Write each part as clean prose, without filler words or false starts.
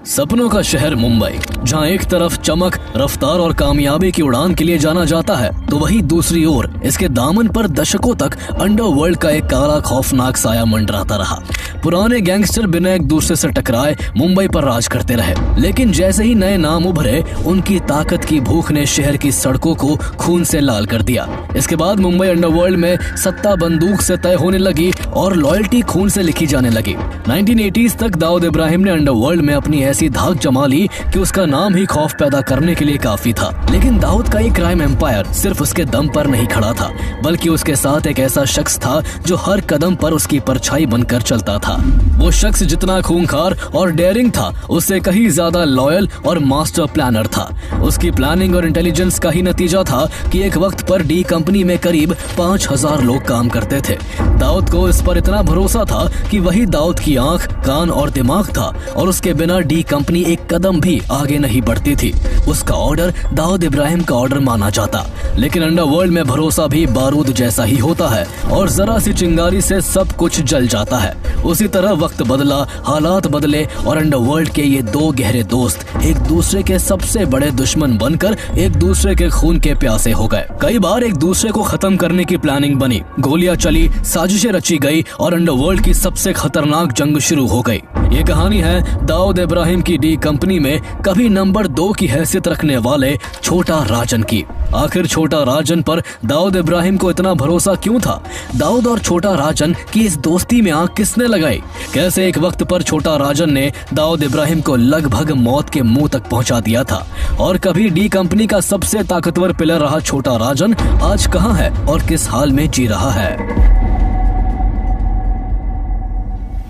सपनों का शहर मुंबई, जहां एक तरफ चमक, रफ्तार और कामयाबी की उड़ान के लिए जाना जाता है, तो वहीं दूसरी ओर इसके दामन पर दशकों तक अंडरवर्ल्ड का एक काला खौफनाक साया मंडराता रहा। पुराने गैंगस्टर बिना एक दूसरे से टकराए मुंबई पर राज करते रहे, लेकिन जैसे ही नए नाम उभरे, उनकी ताकत की भूख ने शहर की सड़कों को खून से लाल कर दिया। इसके बाद मुंबई अंडरवर्ल्ड में सत्ता बंदूक से तय होने लगी और लॉयल्टी खून से लिखी जाने लगी। 1980s तक दाऊद इब्राहिम ने अंडरवर्ल्ड में अपनी ऐसी धाक जमा ली कि उसका नाम ही खौफ पैदा करने के लिए काफी था। लेकिन दाऊद का ये क्राइम एम्पायर सिर्फ उसके दम पर नहीं खड़ा था, बल्कि उसके साथ एक ऐसा शख्स था जो हर कदम पर उसकी परछाई बनकर चलता था। वो शख्स जितना खूंखार और डेयरिंग था, उससे कहीं ज्यादा लॉयल और मास्टर प्लानर था। उसकी प्लानिंग और इंटेलिजेंस का ही नतीजा था कि एक वक्त पर डी कंपनी में करीब 5000 लोग काम करते थे। दाऊद को इस पर इतना भरोसा था कि वही दाऊद की आंख, कान और दिमाग था, और उसके बिना डी कंपनी एक कदम भी आगे नहीं बढ़ती थी। उसका ऑर्डर दाऊद इब्राहिम का ऑर्डर माना जाता। लेकिन अंडरवर्ल्ड में भरोसा भी बारूद जैसा ही होता है, और जरा सी चिंगारी से सब कुछ जल जाता है। उसी तरह वक्त बदला, हालात बदले, और अंडरवर्ल्ड के ये दो गहरे दोस्त एक दूसरे के सबसे बड़े दुश्मन बनकर एक दूसरे के खून के प्यासे हो गए। कई बार एक दूसरे को खत्म करने की प्लानिंग बनी, गोलियां चली, साजिशें रची गई, और अंडरवर्ल्ड की सबसे खतरनाक जंग शुरू हो गई। ये कहानी है दाऊद इब्राहिम की डी कंपनी में कभी नंबर 2 की हैसियत रखने वाले छोटा राजन की। आखिर छोटा राजन पर दाऊद इब्राहिम को इतना भरोसा क्यों था? दाऊद और छोटा राजन की इस दोस्ती में आंख किसने लगाई? कैसे एक वक्त पर छोटा राजन ने दाऊद इब्राहिम को लगभग मौत के मुंह तक पहुंचा दिया था? और कभी डी कंपनी का सबसे ताकतवर पिलर रहा छोटा राजन आज कहां है और किस हाल में जी रहा है?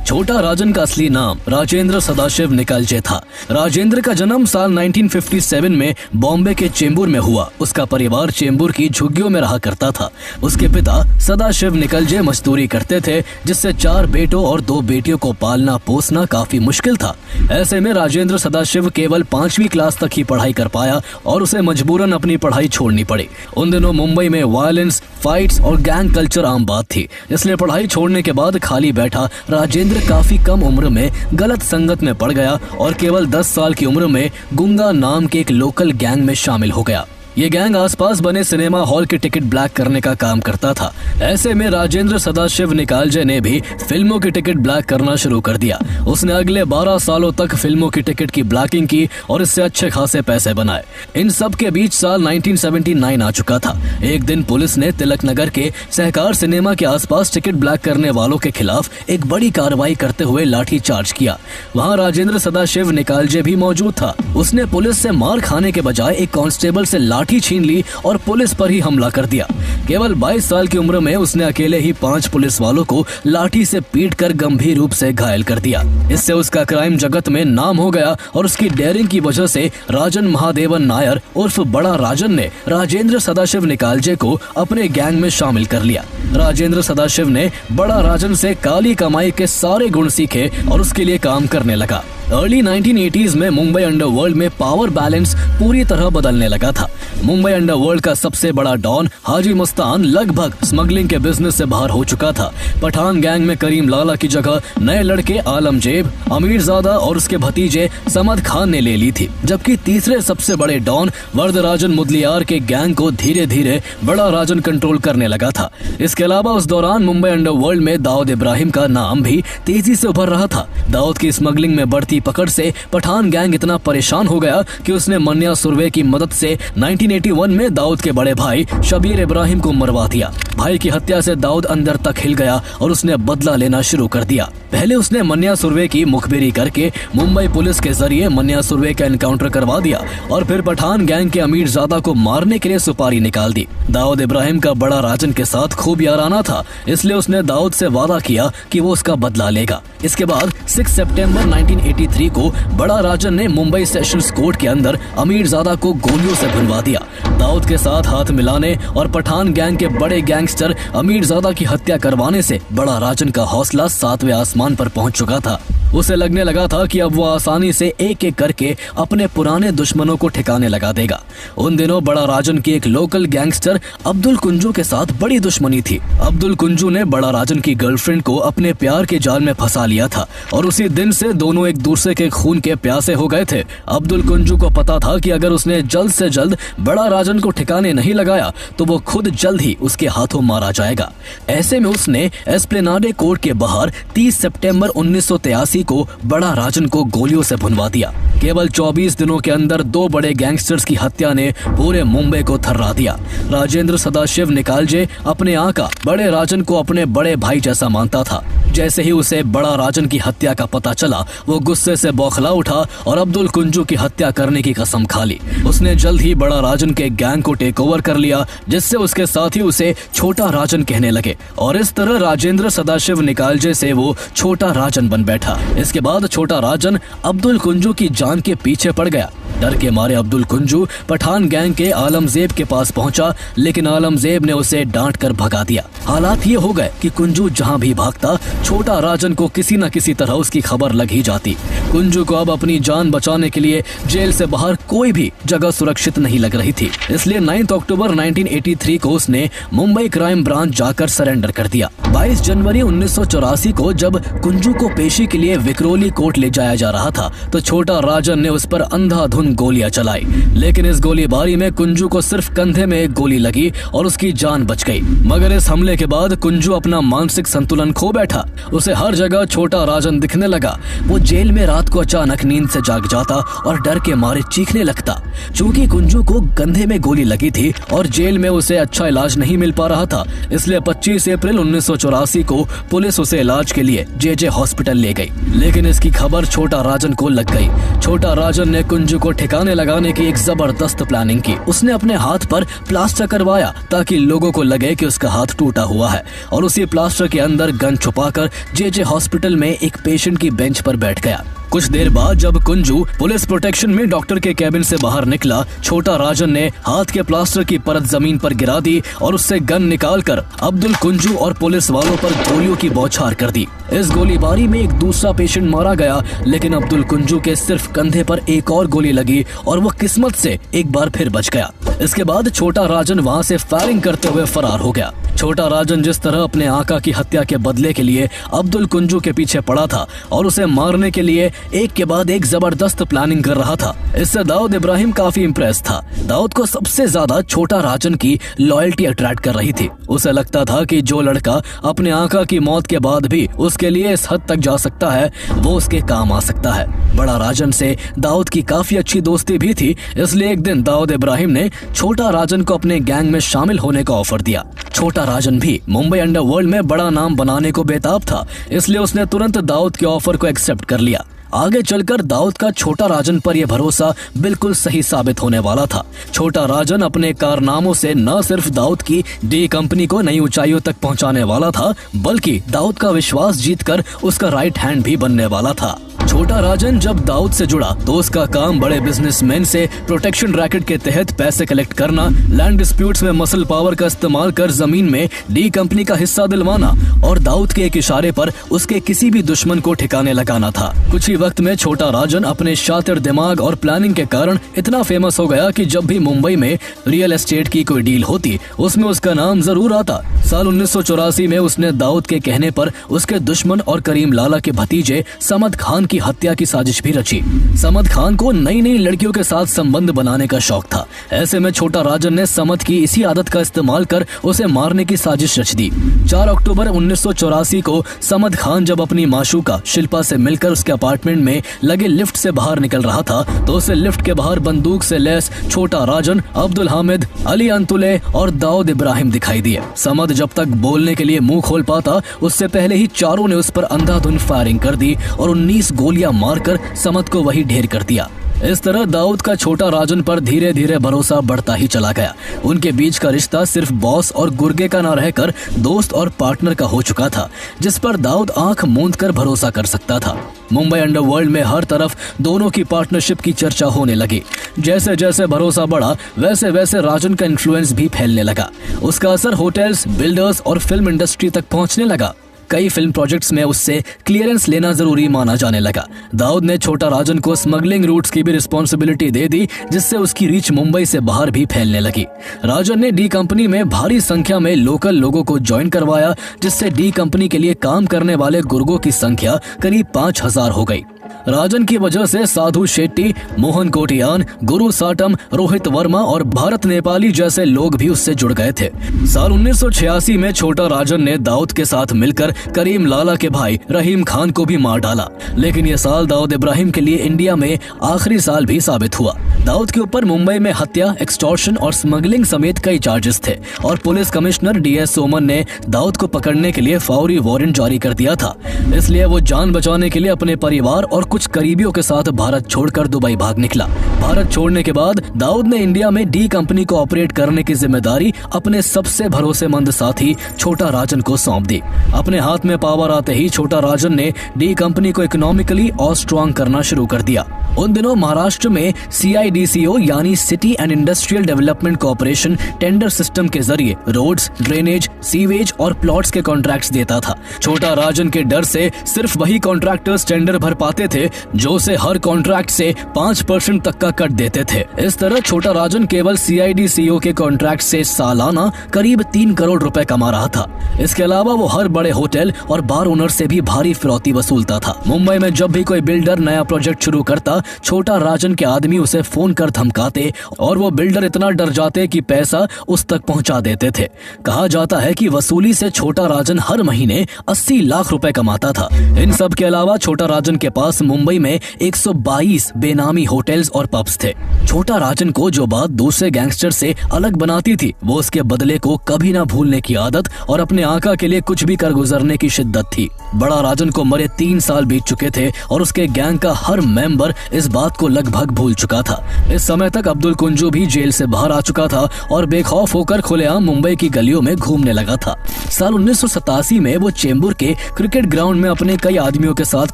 छोटा राजन का असली नाम राजेंद्र सदाशिव निकालजे था। राजेंद्र का जन्म साल 1957 में बॉम्बे के चेंबूर में हुआ। उसका परिवार चेंबूर की झुग्गियों में रहा करता था। उसके पिता सदाशिव निकालजे मजदूरी करते थे, जिससे 4 बेटों और 2 बेटियों को पालना पोसना काफी मुश्किल था। ऐसे में राजेंद्र सदाशिव केवल 5वीं क्लास तक ही पढ़ाई कर पाया और उसे मजबूरन अपनी पढ़ाई छोड़नी पड़ी। उन दिनों मुंबई में वायलेंस, फाइट्स और गैंग कल्चर आम बात थी, इसलिए पढ़ाई छोड़ने के बाद खाली बैठा राजेंद्र काफी कम उम्र में गलत संगत में पड़ गया और केवल 10 साल की उम्र में गुंगा नाम के एक लोकल गैंग में शामिल हो गया। ये गैंग आसपास बने सिनेमा हॉल के टिकट ब्लैक करने का काम करता था। ऐसे में राजेंद्र सदाशिव निकालजे ने भी फिल्मों की टिकट ब्लैक करना शुरू कर दिया। उसने अगले 12 सालों तक फिल्मों की टिकट की ब्लैकिंग की और इससे अच्छे खासे पैसे बनाए। इन सब के बीच साल 1979 आ चुका था। एक दिन पुलिस ने तिलक नगर के सहकार सिनेमा के आसपास टिकट ब्लैक करने वालों के खिलाफ एक बड़ी कार्रवाई करते हुए लाठी चार्ज किया। वहाँ राजेंद्र सदाशिव निकालजे भी मौजूद था। उसने पुलिस से मार खाने के बजाय एक कांस्टेबल से लाठी छीन ली और पुलिस पर ही हमला कर दिया। केवल 22 साल की उम्र में उसने अकेले ही 5 पुलिस वालों को लाठी से पीटकर गंभीर रूप से घायल कर दिया। इससे उसका क्राइम जगत में नाम हो गया और उसकी डेयरिंग की वजह से राजन महादेवन नायर उर्फ बड़ा राजन ने राजेंद्र सदाशिव निकालजे को अपने गैंग में शामिल कर लिया। राजेंद्र सदाशिव ने बड़ा राजन से काली कमाई के सारे गुण सीखे और उसके लिए काम करने लगा। अर्ली 1980s में मुंबई अंडरवर्ल्ड में पावर बैलेंस पूरी तरह बदलने लगा था। मुंबई अंडरवर्ल्ड का सबसे बड़ा डॉन हाजी मस्तान लगभग स्मगलिंग के बिजनेस से बाहर हो चुका था। पठान गैंग में करीम लाला की जगह नए लड़के आलमजेब, अमीरजादा और उसके भतीजे समद खान ने ले ली थी, जबकि तीसरे सबसे बड़े डॉन वरदराजन मुदलियार के गैंग को धीरे धीरे बड़ा राजन कंट्रोल करने लगा था। इसके अलावा उस दौरान मुंबई अंडरवर्ल्ड में दाऊद इब्राहिम का नाम भी तेजी से उभर रहा था। दाऊद की स्मगलिंग में बढ़ती पकड़ से पठान गैंग इतना परेशान हो गया कि उसने मन्या सुरवे की मदद से 1981 में दाऊद के बड़े भाई शबीर इब्राहिम को मरवा दिया। भाई की हत्या से दाऊद अंदर तक हिल गया और उसने बदला लेना शुरू कर दिया। पहले उसने मन्या सुरवे की मुखबिरी करके मुंबई पुलिस के जरिए मन्या सुरवे का एनकाउंटर करवा दिया और फिर पठान गैंग के अमीरजादा को मारने के लिए सुपारी निकाल दी। दाऊद इब्राहिम का बड़ा राजन के साथ खूब याराना था, इसलिए उसने दाऊद से वादा किया कि वो उसका बदला लेगा। इसके बाद 6 सितंबर 1983 को बड़ा राजन ने मुंबई सेशंस कोर्ट के अंदर अमीरजादा को गोलियों से भुनवा दिया। दाऊद के साथ हाथ मिलाने और पठान गैंग के बड़े गैंगस्टर अमीरजादा की हत्या करवाने से बड़ा राजन का हौसला 7वें आसमान पर पहुंच चुका था। उसे लगने लगा था कि अब वो आसानी से एक एक करके अपने पुराने दुश्मनों को ठिकाने लगा देगा। उन दिनों बड़ा राजन की एक लोकल गैंगस्टर अब्दुल कुंजू के साथ बड़ी दुश्मनी थी। अब्दुल कुंजू ने बड़ा राजन की गर्लफ्रेंड को अपने प्यार के जाल में फंसा लिया था और उसी दिन से दोनों एक दूसरे के खून के प्यासे हो गए थे। अब्दुल कुंजू को पता था कि अगर उसने जल्द से जल्द बड़ा राजन को ठिकाने नहीं लगाया तो वो खुद जल्द ही उसके हाथों मारा जाएगा। ऐसे में उसने एस्प्लेनाडे कोर्ट के बाहर 30 सितंबर 1983 को बड़ा राजन को गोलियों से भुनवा दिया। केवल 24 दिनों के अंदर दो बड़े गैंगस्टर्स की हत्या ने पूरे मुंबई को थर्रा दिया। राजेंद्र सदाशिव निकालजे अपने आका बड़े राजन को अपने बड़े भाई जैसा मानता था। जैसे ही उसे बड़ा राजन की हत्या का पता चला, वो गुस्से से बौखला उठा और अब्दुल कुंजू की हत्या करने की कसम खा ली। उसने जल्द ही बड़ा राजन के गैंग को टेक ओवर कर लिया, जिससे उसके साथी उसे छोटा राजन कहने लगे और इस तरह राजेंद्र सदाशिव निकालजे से वो छोटा राजन बन बैठा। इसके बाद छोटा राजन अब्दुल कुंजू की जान के पीछे पड़ गया। डर के मारे अब्दुल कुंजू पठान गैंग के आलमजेब के पास पहुंचा, लेकिन आलमजेब ने उसे डांट कर भगा दिया। हालात ये हो गए कि कुंजू जहां भी भागता, छोटा राजन को किसी न किसी तरह उसकी खबर लग ही जाती। कुंजू को अब अपनी जान बचाने के लिए जेल से बाहर कोई भी जगह सुरक्षित नहीं लग रही थी, इसलिए 9 अक्टूबर 1983 को उसने मुंबई क्राइम ब्रांच जाकर सरेंडर कर दिया। 22 जनवरी 1984 को जब कुंजू को पेशी के लिए विक्रोली कोर्ट ले जाया जा रहा था तो छोटा राजन ने उस पर अंधाधुंध गोलियां चलाई, लेकिन इस गोलीबारी में कुंजू को सिर्फ कंधे में एक गोली लगी और उसकी जान बच गई। मगर इस हमले के बाद कुंजू अपना मानसिक संतुलन खो बैठा। उसे हर जगह छोटा राजन दिखने लगा। वो जेल में रात को अचानक नींद से जाग जाता और डर के मारे चीखने लगता। चूंकि कुंजू को कंधे में गोली लगी थी और जेल में उसे अच्छा इलाज नहीं मिल पा रहा था, इसलिए 25 अप्रैल 1984 को पुलिस उसे इलाज के लिए जे हॉस्पिटल ले गई। लेकिन इसकी खबर छोटा राजन को लग गई। छोटा राजन ने कुंजू को ठिकाने लगाने की एक जबरदस्त प्लानिंग की। उसने अपने हाथ पर प्लास्टर करवाया ताकि लोगों को लगे कि उसका हाथ टूटा हुआ है और उसी प्लास्टर के अंदर गन छुपाकर जे हॉस्पिटल में एक पेशेंट की बेंच पर बैठ गया। कुछ देर बाद जब कुंजू पुलिस प्रोटेक्शन में डॉक्टर के कैबिन से बाहर निकला, छोटा राजन ने हाथ के प्लास्टर की परत जमीन पर गिरा दी और उससे गन निकालकर अब्दुल कुंजू और पुलिस वालों पर गोलियों की बौछार कर दी। इस गोलीबारी में एक दूसरा पेशेंट मारा गया, लेकिन अब्दुल कुंजू के सिर्फ कंधे पर एक और गोली लगी और वो किस्मत से एक बार फिर बच गया। इसके बाद छोटा राजन वहां से फायरिंग करते हुए फरार हो गया। छोटा राजन जिस तरह अपने आका की हत्या के बदले के लिए अब्दुल कुंजू के पीछे पड़ा था और उसे मारने के लिए एक के बाद एक जबरदस्त प्लानिंग कर रहा था, इससे दाऊद इब्राहिम काफी इम्प्रेस था। दाऊद को सबसे ज्यादा छोटा राजन की लॉयल्टी अट्रैक्ट कर रही थी। उसे लगता था कि जो लड़का अपने आका की मौत के बाद भी उसके लिए इस हद तक जा सकता है, वो उसके काम आ सकता है। बड़ा राजन से दाऊद की काफी अच्छी दोस्ती भी थी, इसलिए एक दिन दाऊद इब्राहिम ने छोटा राजन को अपने गैंग में शामिल होने का ऑफर दिया। छोटा राजन भी मुंबई अंडरवर्ल्ड में बड़ा नाम बनाने को बेताब था, इसलिए उसने तुरंत दाऊद के ऑफर को एक्सेप्ट कर लिया। आगे चलकर दाऊद का छोटा राजन पर यह भरोसा बिल्कुल सही साबित होने वाला था। छोटा राजन अपने कारनामों से न सिर्फ दाऊद की डी कंपनी को नई ऊंचाइयों तक पहुंचाने वाला था, बल्कि दाऊद का विश्वास जीतकर उसका राइट हैंड भी बनने वाला था। छोटा राजन जब दाऊद से जुड़ा तो उसका काम बड़े बिजनेसमैन से प्रोटेक्शन रैकेट के तहत पैसे कलेक्ट करना, लैंड डिस्प्यूट्स में मसल पावर का इस्तेमाल कर जमीन में डी कंपनी का हिस्सा दिलवाना और दाऊद के एक इशारे पर उसके किसी भी दुश्मन को ठिकाने लगाना था। कुछ ही वक्त में छोटा राजन अपने शातिर दिमाग और प्लानिंग के कारण इतना फेमस हो गया कि जब भी मुंबई में रियल एस्टेट की कोई डील होती, उसमें उसका नाम जरूर आता। साल 1984 में उसने दाऊद के कहने पर उसके दुश्मन और करीम लाला के भतीजे समद खान की हत्या की साजिश भी रची। समद खान को नई नई लड़कियों के साथ संबंध बनाने का शौक था। ऐसे में छोटा राजन ने समद की इसी आदत का इस्तेमाल कर उसे मारने की साजिश रच दी। 4 अक्टूबर 1984 को समद खान जब अपनी माशूका शिल्पा से मिलकर उसके अपार्टमेंट में लगे लिफ्ट से बाहर निकल रहा था तो उसे लिफ्ट के बाहर बंदूक से लैस छोटा राजन, अब्दुल हामिद, अली अंतुले और दाऊद इब्राहिम दिखाई दिए। समद जब तक बोलने के लिए मुंह खोल पाता, उससे पहले ही चारों ने उस पर अंधाधुंध फायरिंग कर दी और 19 गोलियां मारकर समद को वही ढेर कर दिया। इस तरह दाऊद का छोटा राजन पर धीरे धीरे भरोसा बढ़ता ही चला गया। उनके बीच का रिश्ता सिर्फ बॉस और गुर्गे का न रहकर दोस्त और पार्टनर का हो चुका था, जिस पर दाऊद आंख मूंद कर भरोसा कर सकता था। मुंबई अंडरवर्ल्ड में हर तरफ दोनों की पार्टनरशिप की चर्चा होने लगी। जैसे जैसे भरोसा बढ़ा, वैसे वैसे राजन का इन्फ्लुएंस भी फैलने लगा। उसका असर होटल्स, बिल्डर्स और फिल्म इंडस्ट्री तक पहुंचने लगा। कई फिल्म प्रोजेक्ट्स में उससे क्लियरेंस लेना जरूरी माना जाने लगा। दाऊद ने छोटा राजन को स्मगलिंग रूट्स की भी रिस्पॉन्सिबिलिटी दे दी, जिससे उसकी रीच मुंबई से बाहर भी फैलने लगी। राजन ने डी कंपनी में भारी संख्या में लोकल लोगों को ज्वाइन करवाया, जिससे डी कंपनी के लिए काम करने वाले गुर्गों की संख्या करीब 5000 हो गई। राजन की वजह से साधु शेट्टी, मोहन कोटियान, गुरु साटम, रोहित वर्मा और भारत नेपाली जैसे लोग भी उससे जुड़ गए थे। साल 1986 में छोटा राजन ने दाऊद के साथ मिलकर करीम लाला के भाई रहीम खान को भी मार डाला। लेकिन यह साल दाऊद इब्राहिम के लिए इंडिया में आखिरी साल भी साबित हुआ। दाऊद के ऊपर मुंबई में हत्या, एक्सटॉर्शन और स्मगलिंग समेत कई चार्जेस थे और पुलिस कमिश्नर DS सोमन ने दाऊद को पकड़ने के लिए फौरी वारंट जारी कर दिया था। इसलिए वो जान बचाने के लिए अपने परिवार और कुछ करीबियों के साथ भारत छोड़कर दुबई भाग निकला। भारत छोड़ने के बाद दाऊद ने इंडिया में डी कंपनी को ऑपरेट करने की जिम्मेदारी अपने सबसे भरोसेमंद साथी छोटा राजन को सौंप दी। अपने हाथ में पावर आते ही छोटा राजन ने डी कंपनी को इकोनॉमिकली और स्ट्रॉन्ग करना शुरू कर दिया। उन दिनों महाराष्ट्र में CIDCO यानी city and industrial development corporation tender system के जरिए रोड्स, ड्रेनेज, सीवेज और प्लॉट्स के कॉन्ट्रैक्ट्स देता था। छोटा राजन के डर से सिर्फ वही कॉन्ट्रैक्टर्स टेंडर भर पाते थे जो उसे हर कॉन्ट्रैक्ट से 5% तक का कट देते थे। इस तरह छोटा राजन केवल CIDCO के कॉन्ट्रैक्ट से सालाना करीब 3 करोड़ रुपए कमा रहा था। इसके अलावा वो हर बड़े होटल और बार ओनर से भी भारी फिरौती वसूलता था। मुंबई में जब भी कोई बिल्डर नया प्रोजेक्ट शुरू करता, छोटा राजन के आदमी उसे फोन कर धमकाते और वो बिल्डर इतना डर जाते कि पैसा उस तक पहुंचा देते थे। कहा जाता है कि वसूली से छोटा राजन हर महीने 80 लाख रुपए कमाता था। इन सब के अलावा छोटा राजन के पास मुंबई में 122 बेनामी होटल्स और पब्स थे। छोटा राजन को जो बात दूसरे गैंगस्टर से अलग बनाती थी, वो उसके बदले को कभी ना भूलने की आदत और अपने आका के लिए कुछ भी कर गुजरने की शिद्दत थी। बड़ा राजन को मरे 3 साल बीत चुके थे और उसके गैंग का हर मेंबर इस बात को लगभग भूल चुका था। इस समय तक अब्दुल कुंजू भी जेल से बाहर आ चुका था और बेखौफ होकर खुलेआम मुंबई की गलियों में घूमने लगा था। साल 1987 में वो चेंबूर के क्रिकेट ग्राउंड में अपने कई आदमियों के साथ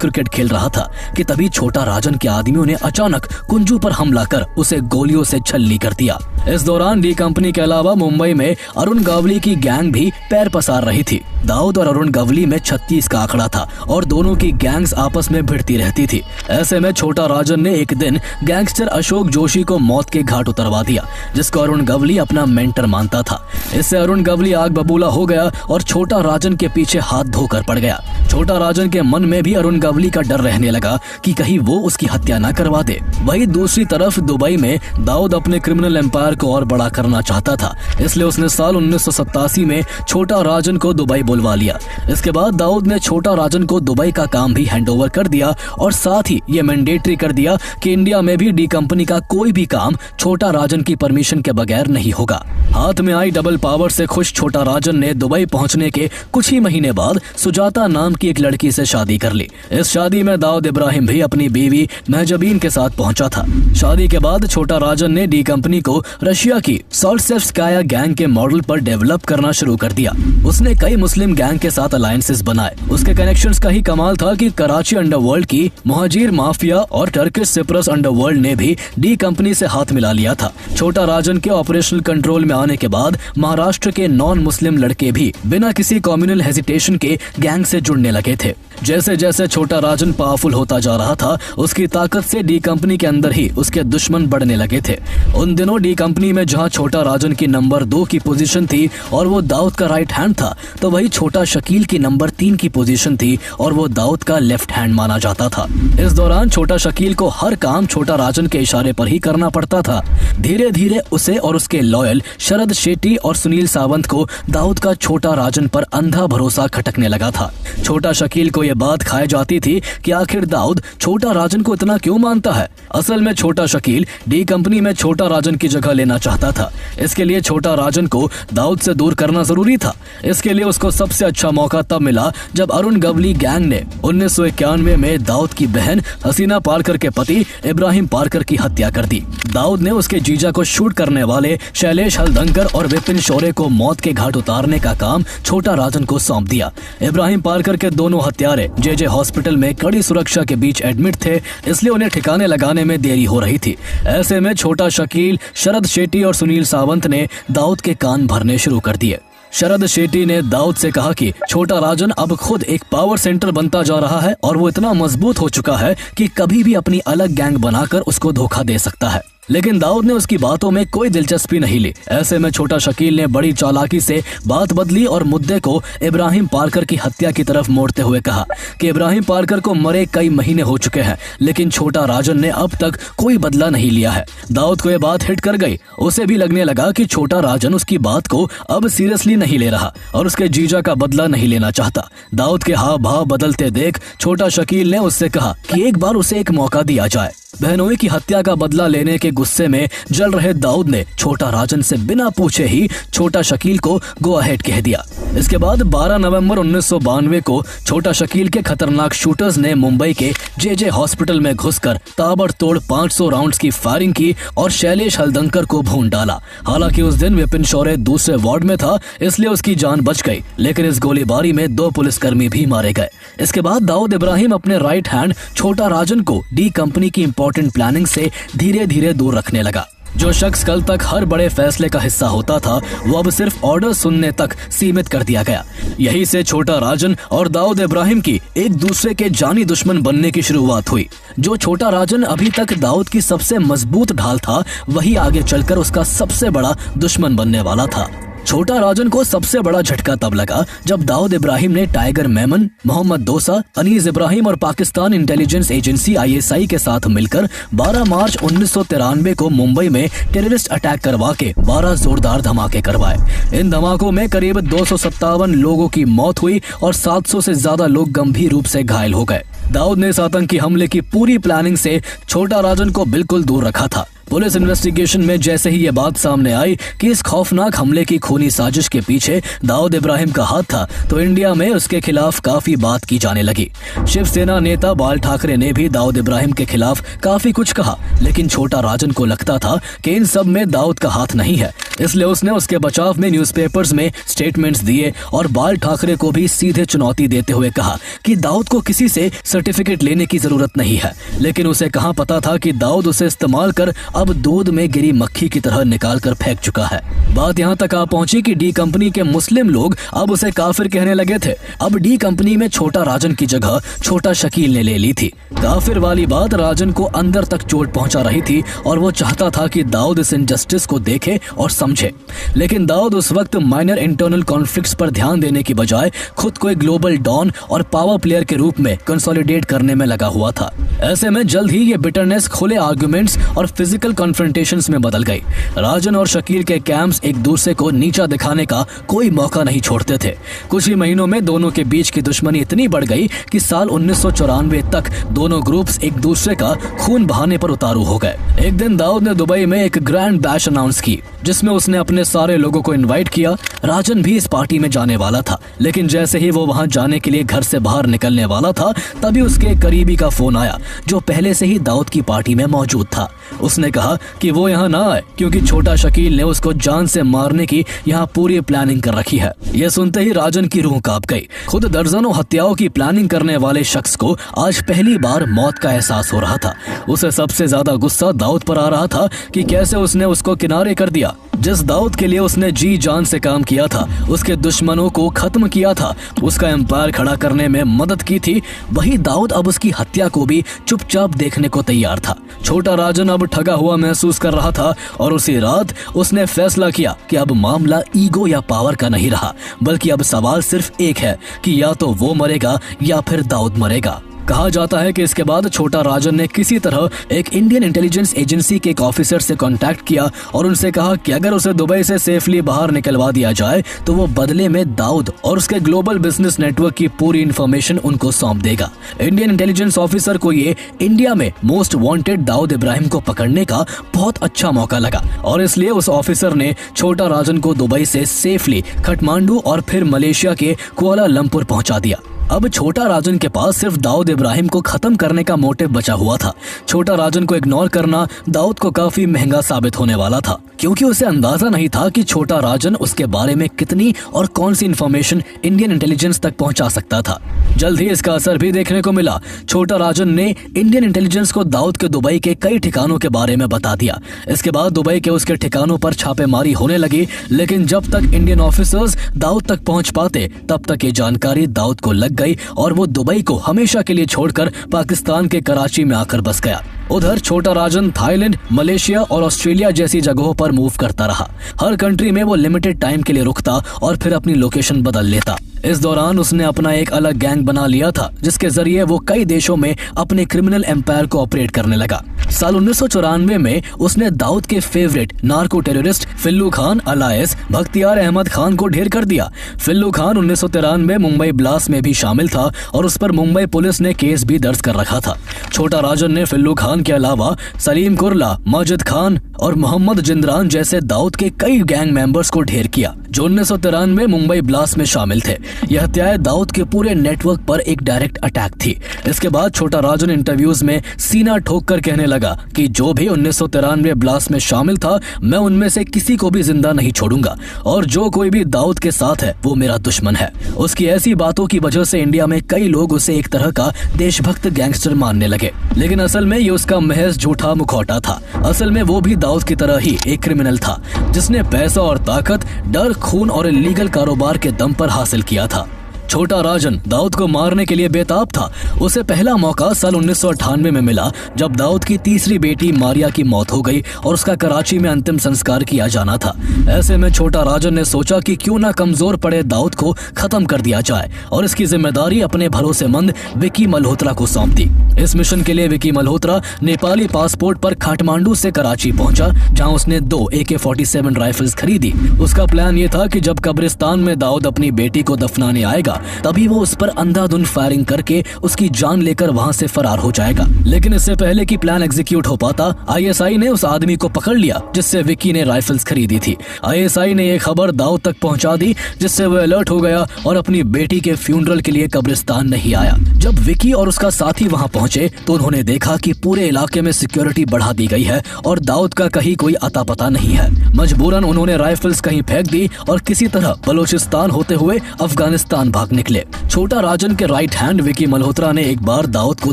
क्रिकेट खेल रहा था कि तभी छोटा राजन के आदमियों ने अचानक कुंजू पर हमला कर उसे गोलियों से छल्ली कर दिया। इस दौरान डी कंपनी के अलावा मुंबई में अरुण गवली की गैंग भी पैर पसार रही थी। दाऊद और अरुण गवली में 36 का आंकड़ा था और दोनों की गैंग्स आपस में भिड़ती रहती थी। ऐसे में छोटा राजन ने एक दिन गैंगस्टर अशोक जोशी को मौत के घाट उतरवा दिया, जिसको अरुण गवली अपना मेंटर मानता था। इससे अरुण गवली आग बबूला हो गया और छोटा राजन के पीछे हाथ धोकर पड़ गया। छोटा राजन के मन में भी अरुण गवली का डर रहने लगा कि कहीं वो उसकी हत्या न करवा दे। वहीं दूसरी तरफ दुबई में दाऊद अपने क्रिमिनल एम्पायर को और बड़ा करना चाहता था, इसलिए उसने साल 1987 में छोटा राजन को दुबई बुलवा लिया। इसके बाद दाऊद ने छोटा राजन को दुबई का काम भी हैंडओवर कर दिया और साथ ही ये मैंडेटरी कर दिया कि इंडिया में भी डी कंपनी का कोई भी काम छोटा राजन की परमिशन के बगैर नहीं होगा। हाथ में आई डबल पावर से खुश छोटा राजन ने दुबई पहुंचने के कुछ ही महीने बाद सुजाता नाम की एक लड़की से शादी कर ली। इस शादी में दाऊद इब्राहिम भी अपनी बीवी महजबीन के साथ पहुंचा था। शादी के बाद छोटा राजन ने डी कंपनी को रशिया की सोल्टसेव्स्काया गैंग के मॉडल पर डेवलप करना शुरू कर दिया। उसने कई मुस्लिम गैंग के साथ अलायंसेस बनाए। उसके कनेक्शंस का ही कमाल था कि कराची अंडरवर्ल्ड की मुहाजिर माफिया और टर्किश सिप्रस अंडरवर्ल्ड ने भी डी कंपनी से हाथ मिला लिया था। छोटा राजन के ऑपरेशनल कंट्रोल में आने के बाद महाराष्ट्र के नॉन मुस्लिम लड़के भी बिना किसी कम्युनल हेजिटेशन के गैंग से जुड़ने लगे थे। जैसे जैसे छोटा राजन पावरफुल होता जा रहा था, उसकी ताकत से डी कंपनी के अंदर ही उसके दुश्मन बढ़ने लगे थे। उन दिनों डी कंपनी में जहां छोटा राजन की नंबर 2 की पोजीशन थी और वो दाऊद का राइट हैंड था, तो वही छोटा शकील की नंबर 3 की पोजीशन थी और वो दाऊद का लेफ्ट हैंड माना जाता था। इस दौरान छोटा शकील को हर काम छोटा राजन के इशारे पर ही करना पड़ता था। धीरे धीरे उसे और उसके लॉयल शरद शेट्टी और सुनील सावंत को दाऊद का छोटा राजन पर अंधा भरोसा खटकने लगा था। छोटा शकील को यह बात खाई जाती थी कि आखिर दाऊद छोटा राजन को इतना क्यों मानता है। असल में छोटा शकील डी कंपनी में छोटा राजन की जगह लेना चाहता था। इसके लिए छोटा राजन को दाऊद से दूर करना जरूरी था। इसके लिए उसको सबसे अच्छा मौका तब मिला जब अरुण गवली गैंग ने 1991 में दाऊद की बहन हसीना पारकर के पति इब्राहिम पारकर की हत्या कर दी। दाऊद ने उसके जीजा को शूट करने वाले शैलेश हलदंकर और विपिन शौर्य को मौत के घाट उतारने का काम छोटा राजन को सौंप दिया। इब्राहिम पारकर के दोनों हत्यारे जे हॉस्पिटल में कड़ी सुरक्षा के बीच एडमिट थे, इसलिए उन्हें ठिकाने लगाने में देरी हो रही थी। ऐसे में छोटा शकील, शरद शेट्टी और सुनील सावंत ने दाऊद के कान भरने शुरू कर दिए। शरद शेट्टी ने दाऊद से कहा कि छोटा राजन अब खुद एक पावर सेंटर बनता जा रहा है और वो इतना मजबूत हो चुका है कि कभी भी अपनी अलग गैंग बनाकर उसको धोखा दे सकता है। लेकिन दाऊद ने उसकी बातों में कोई दिलचस्पी नहीं ली। ऐसे में छोटा शकील ने बड़ी चालाकी से बात बदली और मुद्दे को इब्राहिम पार्कर की हत्या की तरफ मोड़ते हुए कहा कि इब्राहिम पार्कर को मरे कई महीने हो चुके हैं, लेकिन छोटा राजन ने अब तक कोई बदला नहीं लिया है। दाऊद को यह बात हिट कर गई। उसे भी लगने लगा कि छोटा राजन उसकी बात को अब सीरियसली नहीं ले रहा और उसके जीजा का बदला नहीं लेना चाहता। दाऊद के हाव भाव बदलते देख छोटा शकील ने उससे कहा कि एक बार उसे एक मौका दिया जाए। बहनोई की हत्या का बदला लेने के गुस्से में जल रहे दाऊद ने छोटा राजन से बिना पूछे ही छोटा शकील को गो अहेड कह दिया। इसके बाद 12 नवंबर 1992 को छोटा शकील के खतरनाक शूटर्स ने मुंबई के जे हॉस्पिटल में घुसकर ताबड़तोड़ 500 राउंड्स की फायरिंग की और शैलेश हलदंकर को भून डाला। हालांकि उस दिन विपिन शौर्य दूसरे वार्ड में था, इसलिए उसकी जान बच गई, लेकिन इस गोलीबारी में 2 पुलिसकर्मी भी मारे गए। इसके बाद दाऊद इब्राहिम अपने राइट हैंड छोटा राजन को डी कंपनी की इंपॉर्टेंट प्लानिंग से धीरे धीरे दूर रखने लगा। जो शख्स कल तक हर बड़े फैसले का हिस्सा होता था, वो अब सिर्फ ऑर्डर सुनने तक सीमित कर दिया गया। यहीं से छोटा राजन और दाऊद इब्राहिम की एक दूसरे के जानी दुश्मन बनने की शुरुआत हुई। जो छोटा राजन अभी तक दाऊद की सबसे मजबूत ढाल था, वही आगे चलकर उसका सबसे बड़ा दुश्मन बनने वाला था। छोटा राजन को सबसे बड़ा झटका तब लगा जब दाऊद इब्राहिम ने टाइगर मेमन, मोहम्मद दोसा, अनीस इब्राहिम और पाकिस्तान इंटेलिजेंस एजेंसी ISI के साथ मिलकर 12 मार्च 1993 को मुंबई में टेररिस्ट अटैक करवा के 12 जोरदार धमाके करवाए। इन धमाकों में करीब 257 लोगों की मौत हुई और 700 से ज्यादा लोग गंभीर रूप से घायल हो गए। दाऊद ने इस आतंकी हमले की पूरी प्लानिंग से छोटा राजन को बिल्कुल दूर रखा था। पुलिस इन्वेस्टिगेशन में जैसे ही ये बात सामने आई कि इस खौफनाक हमले की खूनी साजिश के पीछे दाऊद इब्राहिम का हाथ था, तो इंडिया में उसके खिलाफ काफी बात की जाने लगी। शिवसेना नेता बाल ठाकरे ने भी दाऊद इब्राहिम के खिलाफ काफी कुछ कहा, लेकिन छोटा राजन को लगता था कि इन सब में दाऊद का हाथ नहीं है, इसलिए उसने उसके बचाव में न्यूज़पेपर्स में स्टेटमेंट्स दिए और बाल ठाकरे को भी सीधे चुनौती देते हुए कहा कि दाऊद को किसी से सर्टिफिकेट लेने की जरूरत नहीं है। लेकिन उसे कहाँ पता था कि दाऊद उसे इस्तेमाल कर अब दूध में गिरी मक्खी की तरह निकाल कर फेंक चुका है। बात यहाँ तक आ पहुंची कि डी कंपनी के मुस्लिम लोग अब उसे काफिर कहने लगे थे। अब डी कंपनी में छोटा राजन की जगह छोटा शकील ने ले ली थी। काफिर वाली बात राजन को अंदर तक चोट पहुंचा रही थी और वो चाहता था कि दाऊद इस इनजस्टिस को देखे और समझे। लेकिन दाऊद उस वक्त माइनर इंटरनल कॉन्फ्लिक्ट्स पर ध्यान देने की बजाय खुद को एक ग्लोबल डॉन और पावर प्लेयर के रूप में कंसोलिडेट करने में लगा हुआ था। ऐसे में जल्द ही ये बिटरनेस खुले आर्गुमेंट्स और फिजिकल कॉन्फ्रंटेशंस में बदल गई। राजन और शकील के कैंप्स एक दूसरे को नीचा दिखाने का कोई मौका नहीं छोड़ते थे। कुछ ही महीनों में दोनों के बीच की दुश्मनी इतनी बढ़ गई कि साल 1994 तक दोनों ग्रुप्स एक दूसरे का खून बहाने पर उतारू हो गए। एक दिन दाऊद ने दुबई में एक ग्रैंड बैश अनाउंस की, जिसमें उसने अपने सारे लोगों को इनवाइट किया। राजन भी इस पार्टी में जाने वाला था, लेकिन जैसे ही वो वहां जाने के लिए घर से बाहर निकलने वाला था, तभी उसके करीबी का फोन आया जो पहले से ही दाऊद की पार्टी में मौजूद था। उसने कहा कि वो यहाँ ना आए क्योंकि छोटा शकील ने उसको जान से मारने की यहाँ पूरी प्लानिंग कर रखी है। यह सुनते ही राजन की रूह कांप गई। खुद दर्जनों हत्याओं की प्लानिंग करने वाले शख्स को आज पहली बार मौत का एहसास हो रहा था। उसे सबसे ज्यादा गुस्सा दाऊद पर आ रहा था कि कैसे उसने उसको किनारे कर दिया। जिस दाऊद के लिए उसने जी जान से काम किया था, उसके दुश्मनों को खत्म किया था, उसका एम्पायर खड़ा करने में मदद की थी, वही दाऊद अब उसकी हत्या को भी चुपचाप देखने को तैयार था। छोटा राजन अब ठगा हुआ महसूस कर रहा था और उसी रात उसने फैसला किया कि अब मामला ईगो या पावर का नहीं रहा, बल्कि अब सवाल सिर्फ एक है कि या तो वो मरेगा या फिर दाऊद मरेगा। कहा जाता है कि इसके बाद छोटा राजन ने किसी तरह एक इंडियन इंटेलिजेंस एजेंसी के एक ऑफिसर से कांटेक्ट किया और उनसे कहा कि अगर उसे दुबई से सेफली बाहर निकलवा दिया जाए तो वो बदले में दाऊद और उसके ग्लोबल बिजनेस नेटवर्क की पूरी इंफॉर्मेशन उनको सौंप देगा। इंडियन इंटेलिजेंस ऑफिसर को ये इंडिया में मोस्ट वांटेड दाऊद इब्राहिम को पकड़ने का बहुत अच्छा मौका लगा और इसलिए उस ऑफिसर ने छोटा राजन को दुबई से सेफली काठमांडू और फिर मलेशिया के कुआलालंपुर पहुंचा दिया। अब छोटा राजन के पास सिर्फ दाऊद इब्राहिम को खत्म करने का मोटिव बचा हुआ था। छोटा राजन को इग्नोर करना दाऊद को काफी महंगा साबित होने वाला था। क्योंकि उसे अंदाजा नहीं था कि छोटा राजन उसके बारे में कितनी और कौन सी इंफॉर्मेशन इंडियन इंटेलिजेंस तक पहुंचा सकता था। जल्द ही इसका असर भी देखने को मिला। छोटा राजन ने इंडियन इंटेलिजेंस को दाऊद के दुबई के कई ठिकानों के बारे में बता दिया। इसके बाद दुबई के उसके ठिकानों पर छापेमारी होने लगी, लेकिन जब तक इंडियन ऑफिसर्स दाऊद तक पहुंच पाते तब तक ये जानकारी दाऊद को लग गई और वो दुबई को हमेशा के लिए छोड़कर पाकिस्तान के कराची में आकर बस गया। उधर छोटा राजन थाईलैंड, मलेशिया और ऑस्ट्रेलिया जैसी जगहों पर मूव करता रहा। हर कंट्री में वो लिमिटेड टाइम के लिए रुकता और फिर अपनी लोकेशन बदल लेता। इस दौरान उसने अपना एक अलग गैंग बना लिया था, जिसके जरिए वो कई देशों में अपने क्रिमिनल एम्पायर को ऑपरेट करने लगा। साल 1994 में उसने दाऊद के favourite narco terrorist फिल्लू Khan अलायस Bakhtiyar Ahmad Khan को ढेर कर दिया। फिल्लू खान 1993 में मुंबई ब्लास्ट में भी शामिल था और उस पर मुंबई पुलिस ने केस भी दर्ज कर रखा था। छोटा राजन ने फिल्लू खान के अलावा सलीम कुरला, माजिद खान और मोहम्मद जिंदरान जैसे दाऊद के कई गैंग मेंबर्स को ढेर किया, जो 1993 मुंबई ब्लास्ट में शामिल थे। यह हत्याएं दाऊद के पूरे नेटवर्क पर एक डायरेक्ट अटैक थी। इसके बाद छोटा राजन इंटरव्यूज में सीना ठोक कर कहने लगा कि जो भी 1993 ब्लास्ट में शामिल था, मैं उनमें से किसी को भी जिंदा नहीं छोड़ूंगा और जो कोई भी दाऊद के साथ है वो मेरा दुश्मन है। उसकी ऐसी बातों की वजह से इंडिया में कई लोग उसे एक तरह का देशभक्त गैंगस्टर मानने लगे, लेकिन असल में ये उसका महज झूठा मुखौटा था। असल में वो भी दाऊद की तरह ही एक क्रिमिनल था, जिसने पैसा और ताकत, डर, खून और इलीगल कारोबार के दम पर हासिल किया था। छोटा राजन दाऊद को मारने के लिए बेताब था। उसे पहला मौका साल 1998 में मिला, जब दाऊद की तीसरी बेटी मारिया की मौत हो गई और उसका कराची में अंतिम संस्कार किया जाना था। ऐसे में छोटा राजन ने सोचा कि क्यों ना कमजोर पड़े दाऊद को खत्म कर दिया जाए और इसकी जिम्मेदारी अपने भरोसेमंद विकी मल्होत्रा को सौंप दी। इस मिशन के लिए विकी मल्होत्रा नेपाली पासपोर्ट पर काठमांडू से कराची पहुंचा, जहां उसने 2 AK-47 राइफल्स खरीदी। उसका प्लान ये था कि जब कब्रिस्तान में दाऊद अपनी बेटी को दफनाने आएगा, तभी वो उस पर अंधाधुंध फायरिंग करके उसकी जान लेकर वहां से फरार हो जाएगा। लेकिन इससे पहले कि प्लान एग्जीक्यूट हो पाता, ISI ने उस आदमी को पकड़ लिया जिससे विकी ने राइफल्स खरीदी थी। ISI ने ये खबर दाऊद तक पहुंचा दी, जिससे वो अलर्ट हो गया और अपनी बेटी के फ्यूनरल के लिए कब्रिस्तान नहीं आया। जब विकी और उसका साथी वहां पहुंचे तो उन्होंने देखा कि पूरे इलाके में सिक्योरिटी बढ़ा दी गई है और दाऊद का कहीं कोई अता पता नहीं है। मजबूरन उन्होंने राइफल्स कहीं फेंक दी और किसी तरह बलूचिस्तान होते हुए अफगानिस्तान भाग निकले। छोटा राजन के राइट हैंड विकी मल्होत्रा ने एक बार दाऊद को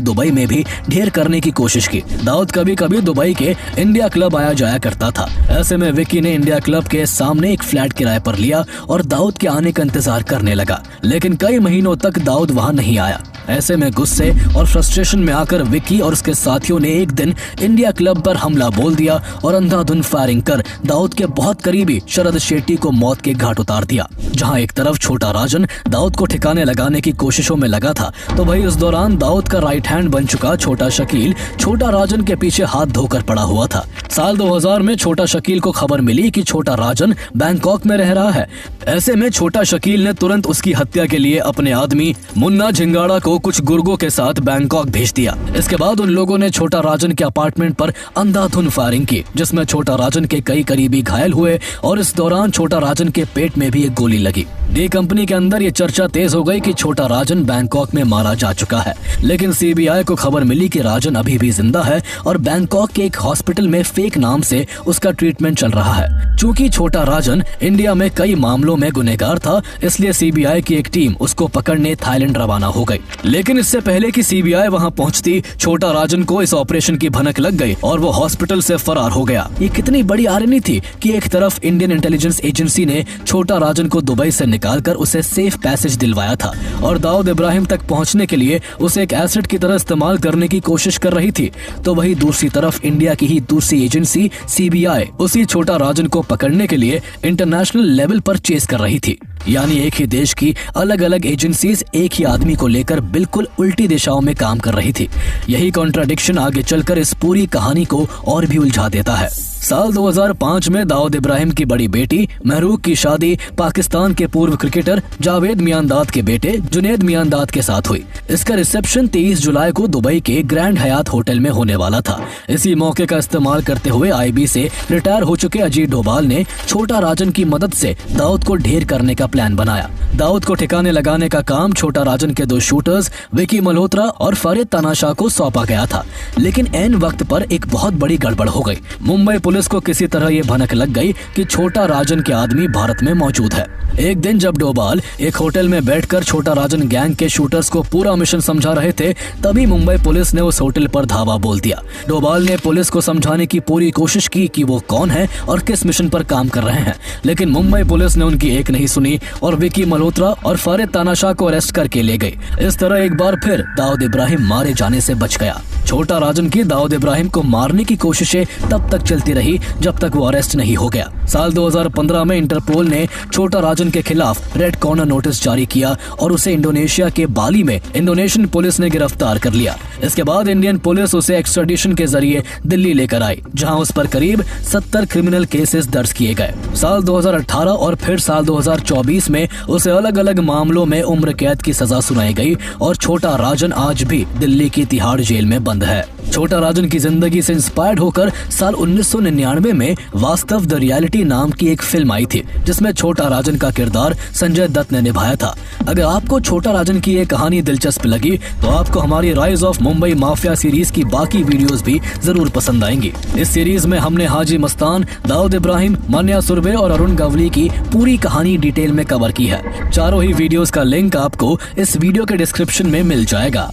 दुबई में भी ढेर करने की कोशिश की। दाऊद कभी कभी दुबई के इंडिया क्लब आया जाया करता था। ऐसे में विकी ने इंडिया क्लब के सामने एक फ्लैट किराए पर लिया और दाऊद के आने का इंतजार करने लगा, लेकिन कई महीनों तक दाऊद वहां नहीं आया। ऐसे में गुस्से और फ्रस्ट्रेशन में आकर विकी और उसके साथियों ने एक दिन इंडिया क्लब पर हमला बोल दिया और अंधाधुंध फायरिंग कर दाऊद के बहुत करीबी शरद शेट्टी को मौत के घाट उतार दिया। जहां एक तरफ छोटा राजन दाऊद को ठिकाने लगाने की कोशिशों में लगा था, तो वही उस दौरान दाऊद का राइट हैंड बन चुका छोटा शकील छोटा राजन के पीछे हाथ धोकर पड़ा हुआ था। साल 2000 में छोटा शकील को खबर मिली कि छोटा राजन बैंकॉक में रह रहा है। ऐसे में छोटा शकील ने तुरंत उसकी हत्या के लिए अपने आदमी मुन्ना झिंगाड़ा को कुछ गुर्गों के साथ बैंकॉक भेज दिया। इसके बाद उन लोगों ने छोटा राजन के अपार्टमेंट पर अंधाधुंध फायरिंग की, जिसमें छोटा राजन के कई करीबी घायल हुए और इस दौरान छोटा राजन के पेट में भी एक गोली लगी। डी कंपनी के अंदर ये चर्चा तेज हो गई कि छोटा राजन बैंकॉक में मारा जा चुका है, लेकिन CBI को खबर मिली कि राजन अभी भी जिंदा है और बैंकॉक के एक हॉस्पिटल में फेक नाम से उसका ट्रीटमेंट चल रहा है। चूंकि छोटा राजन इंडिया में कई मामलों में गुनहगार था, इसलिए CBI की एक टीम उसको पकड़ने थाईलैंड रवाना हो गई। लेकिन इससे पहले कि CBI वहां पहुंचती, छोटा राजन को इस ऑपरेशन की भनक लग गई और वो हॉस्पिटल से फरार हो गया। ये कितनी बड़ी आर्मी थी कि एक तरफ इंडियन इंटेलिजेंस एजेंसी ने छोटा राजन को दुबई से निकालकर उसे सेफ पैसेज दिलवाया था और दाऊद इब्राहिम तक पहुंचने के लिए उसे एक एसेट की तरह इस्तेमाल करने की कोशिश कर रही थी, तो वही दूसरी तरफ इंडिया की ही दूसरी एजेंसी CBI उसी छोटा राजन को पकड़ने के लिए इंटरनेशनल लेवल पर चेस कर रही थी। यानी एक ही देश की अलग अलग एजेंसीज एक ही आदमी को लेकर बिल्कुल उल्टी दिशाओं में काम कर रही थी। यही कॉन्ट्राडिक्शन आगे चलकर इस पूरी कहानी को और भी उलझा देता है। साल 2005 में दाऊद इब्राहिम की बड़ी बेटी महरूक की शादी पाकिस्तान के पूर्व क्रिकेटर जावेद मियांदाद के बेटे जुनैद मियांदाद के साथ हुई। इसका रिसेप्शन 23 जुलाई को दुबई के ग्रैंड हयात होटल में होने वाला था। इसी मौके का इस्तेमाल करते हुए IB से रिटायर हो चुके अजीत डोभाल ने छोटा राजन की मदद से दाऊद को ढेर करने का प्लान बनाया। दाऊद को ठिकाने लगाने का काम छोटा राजन के 2 शूटर्स विकी मल्होत्रा और फरीद तानाशाह को सौंपा गया था। लेकिन ऐन वक्त पर एक बहुत बड़ी गड़बड़ हो गई। मुंबई पुलिस को किसी तरह ये भनक लग गई कि छोटा राजन के आदमी भारत में मौजूद है। एक दिन जब डोभाल एक होटल में बैठकर छोटा राजन गैंग के शूटर्स को पूरा मिशन समझा रहे थे, तभी मुंबई पुलिस ने उस होटल पर धावा बोल दिया। डोभाल ने पुलिस को समझाने की पूरी कोशिश की कि वो कौन है और किस मिशन पर काम कर रहे हैं, लेकिन मुंबई पुलिस ने उनकी एक नहीं सुनी और विकी मल्होत्रा और फरीद तानाशाह को अरेस्ट करके ले गई। इस तरह एक बार फिर दाऊद इब्राहिम मारे जाने से बच गया। छोटा राजन की दाऊद इब्राहिम को मारने की कोशिशें तब तक चलती रही जब तक वो अरेस्ट नहीं हो गया। साल 2015 में इंटरपोल ने छोटा राजन के खिलाफ रेड कॉर्नर नोटिस जारी किया और उसे इंडोनेशिया के बाली में इंडोनेशियन पुलिस ने गिरफ्तार कर लिया। इसके बाद इंडियन पुलिस उसे एक्स्ट्राडिशन के जरिए दिल्ली लेकर आई, जहां उस पर करीब 70 क्रिमिनल केसेस दर्ज किए गए। साल 2018 और फिर साल 2024 में उसे अलग अलग मामलों में उम्र कैद की सजा सुनाई गई और छोटा राजन आज भी दिल्ली की तिहाड़ जेल में बंद है। छोटा राजन की जिंदगी से इंस्पायर्ड होकर साल 1999 में वास्तव द रियलिटी नाम की एक फिल्म आई थी, जिसमें छोटा राजन का किरदार संजय दत्त ने निभाया था। अगर आपको छोटा राजन की ये कहानी दिलचस्प लगी तो आपको हमारी rise of Mumbai mafia series की बाकी वीडियोस भी जरूर पसंद आएंगी। इस सीरीज में हमने हाजी मस्तान, दाऊद इब्राहिम, मान्या सुरभि और अरुण गवली की पूरी कहानी डिटेल में कवर की है। चारों ही वीडियोस का लिंक आपको इस वीडियो के डिस्क्रिप्शन में मिल जाएगा।